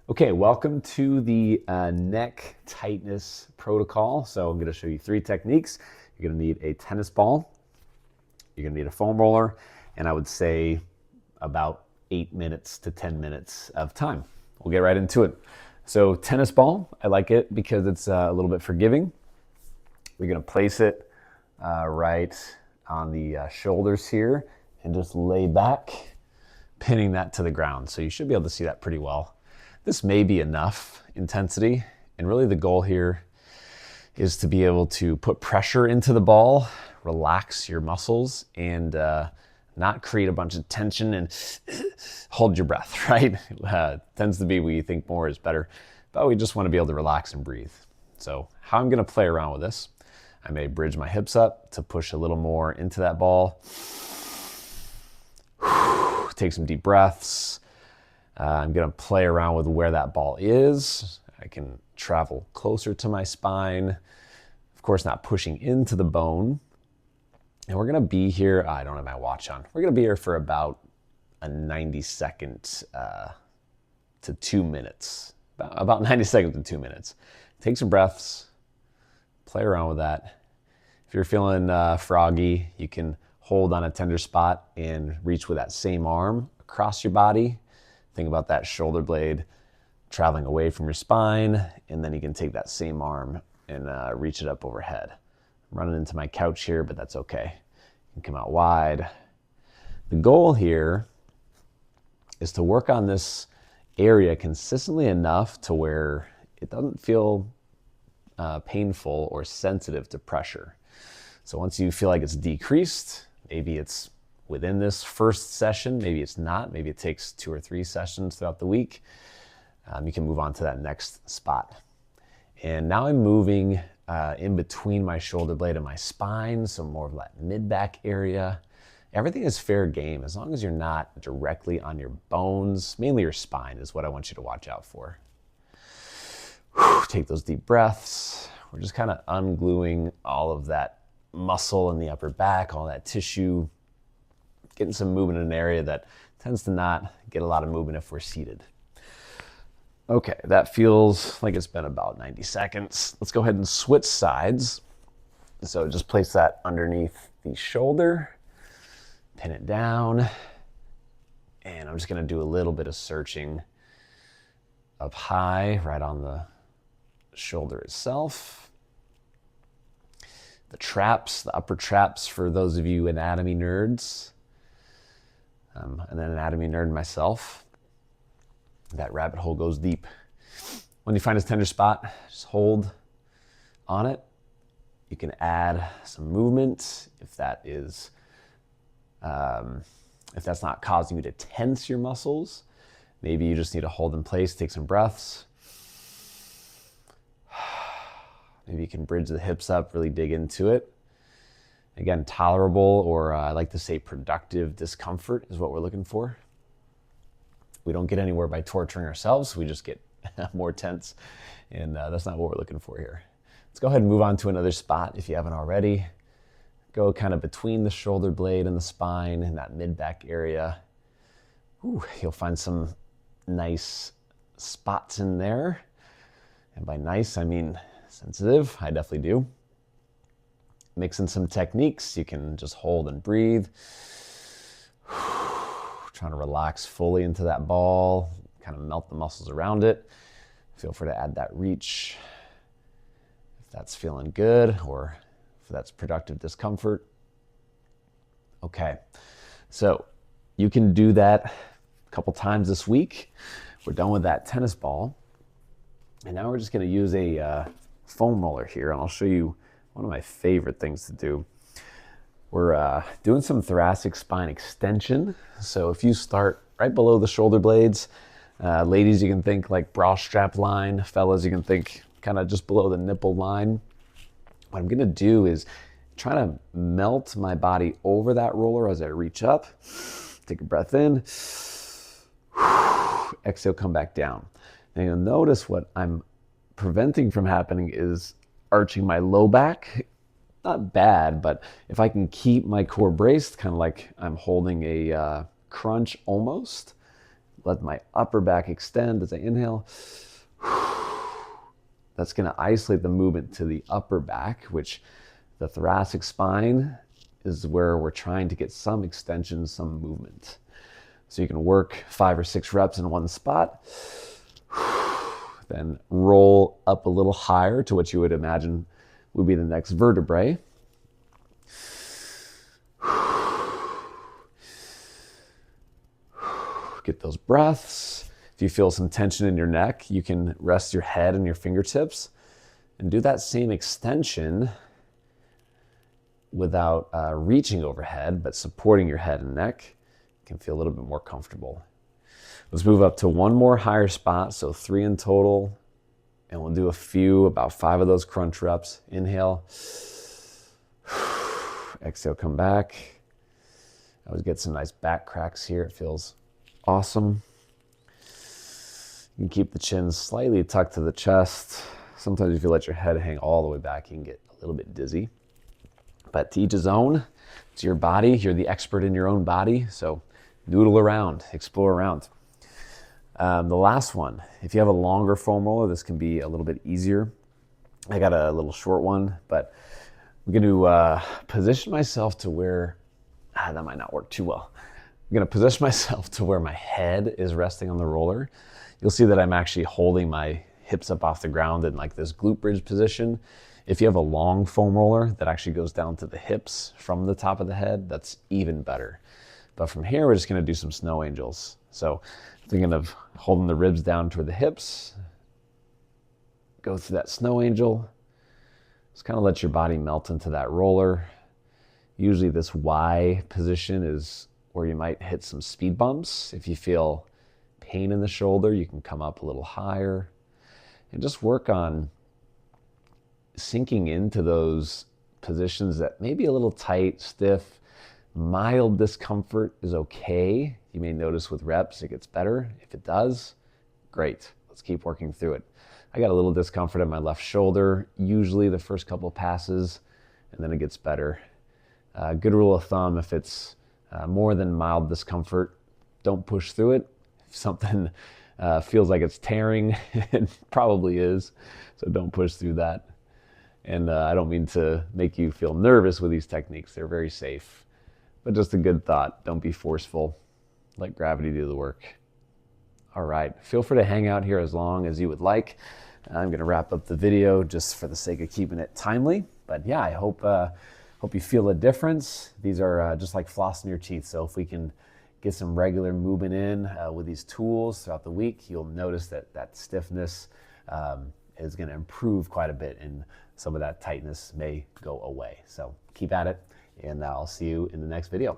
Okay, welcome to the neck tightness protocol. So I'm going to show you 3 techniques. You're going to need a tennis ball, you're going to need a foam roller, and I would say about 8 minutes to 10 minutes of time. We'll get right into it. So tennis ball, I like it because it's a little bit forgiving. We're going to place it right on the shoulders here and just lay back, pinning that to the ground. So you should be able to see that pretty well. This may be enough intensity, and really the goal here is to be able to put pressure into the ball, relax your muscles, and not create a bunch of tension and hold your breath, right? Tends to be what you think more is better, but we just want to be able to relax and breathe. So how I'm going to play around with this, I may bridge my hips up to push a little more into that ball. Take some deep breaths. I'm going to play around with where that ball is. I can travel closer to my spine. Of course, not pushing into the bone. And we're going to be here. I don't have my watch on. We're going to be here for about a 90-second to 2 minutes. About 90 seconds to 2 minutes. Take some breaths. Play around with that. If you're feeling froggy, you can hold on a tender spot and reach with that same arm across your body. Think about that shoulder blade traveling away from your spine, and then you can take that same arm and reach it up overhead. I'm running into my couch here, but that's okay. You can come out wide. The goal here is to work on this area consistently enough to where it doesn't feel painful or sensitive to pressure. So once you feel like it's decreased, maybe it's within this first session, maybe it's not, maybe it takes 2 or 3 sessions throughout the week, you can move on to that next spot. And now I'm moving in between my shoulder blade and my spine, so more of that mid-back area. Everything is fair game as long as you're not directly on your bones. Mainly your spine is what I want you to watch out for. Take those deep breaths. We're just kind of ungluing all of that muscle in the upper back, all that tissue, getting some movement in an area that tends to not get a lot of movement if we're seated. Okay, that feels like it's been about 90 seconds. Let's go ahead and switch sides. So just place that underneath the shoulder, pin it down, and I'm just gonna do a little bit of searching up high, right on the shoulder itself. The traps, the upper traps for those of you anatomy nerds, and an anatomy nerd myself. That rabbit hole goes deep. When you find a tender spot, just hold on it. You can add some movement if that is, if that's not causing you to tense your muscles. Maybe you just need to hold in place, take some breaths. Maybe you can bridge the hips up, really dig into it. Again, tolerable, or I like to say productive discomfort is what we're looking for. We don't get anywhere by torturing ourselves. We just get more tense, and that's not what we're looking for here. Let's go ahead and move on to another spot if you haven't already. Go kind of between the shoulder blade and the spine in that mid-back area. Ooh, you'll find some nice spots in there. And by nice, I mean sensitive. I definitely do. Mixing some techniques. You can just hold and breathe. Trying to relax fully into that ball, kind of melt the muscles around it. Feel free to add that reach if that's feeling good or if that's productive discomfort. Okay, so you can do that a couple times this week. We're done with that tennis ball. And now we're just gonna use a foam roller here, and I'll show you one of my favorite things to do. We're doing some thoracic spine extension. So if you start right below the shoulder blades, ladies, you can think like bra strap line. Fellas, you can think kind of just below the nipple line. What I'm gonna do is try to melt my body over that roller as I reach up. Take a breath in. Exhale, come back down. Now you'll notice what I'm preventing from happening is arching my low back. Not bad, but if I can keep my core braced, kind of like I'm holding a crunch almost, Let my upper back extend as I inhale. That's going to isolate the movement to the upper back, which the thoracic spine is where we're trying to get some extension, some movement. So you can work 5 or 6 reps in one spot, then roll up a little higher to what you would imagine would be the next vertebrae. Get those breaths. If you feel some tension in your neck, you can rest your head and your fingertips and do that same extension without reaching overhead, but supporting your head and neck. You can feel a little bit more comfortable. Let's move up to one more higher spot, so 3 in total, and we'll do a few, about 5 of those crunch reps. Inhale. Exhale, come back. I always get some nice back cracks here. It feels awesome. You can keep the chin slightly tucked to the chest. Sometimes if you let your head hang all the way back, you can get a little bit dizzy. But to each his own. It's your body. You're the expert in your own body. So noodle around, explore around. The last one, if you have a longer foam roller, this can be a little bit easier. I got a little short one, but I'm going to position myself to where, that might not work too well. I'm going to position myself to where my head is resting on the roller. You'll see that I'm actually holding my hips up off the ground in like this glute bridge position. If you have a long foam roller that actually goes down to the hips from the top of the head, that's even better. But from here, we're just going to do some snow angels. So thinking of holding the ribs down toward the hips, go through that snow angel. Just kind of let your body melt into that roller. Usually this Y position is where you might hit some speed bumps. If you feel pain in the shoulder, you can come up a little higher and just work on sinking into those positions that may be a little tight, stiff. Mild discomfort is okay. You may notice with reps it gets better. If it does, great. Let's keep working through it. I got a little discomfort in my left shoulder, usually the first couple passes, and then it gets better. Good rule of thumb, if it's more than mild discomfort, don't push through it. If something feels like it's tearing, it probably is, so don't push through that. And I don't mean to make you feel nervous with these techniques. They're very safe, but just a good thought. Don't be forceful. Let gravity do the work. All right, feel free to hang out here as long as you would like. I'm going to wrap up the video just for the sake of keeping it timely. But yeah, I hope you feel a difference. These are just like flossing your teeth. So if we can get some regular movement in with these tools throughout the week, you'll notice that that stiffness is going to improve quite a bit, and some of that tightness may go away. So keep at it, and I'll see you in the next video.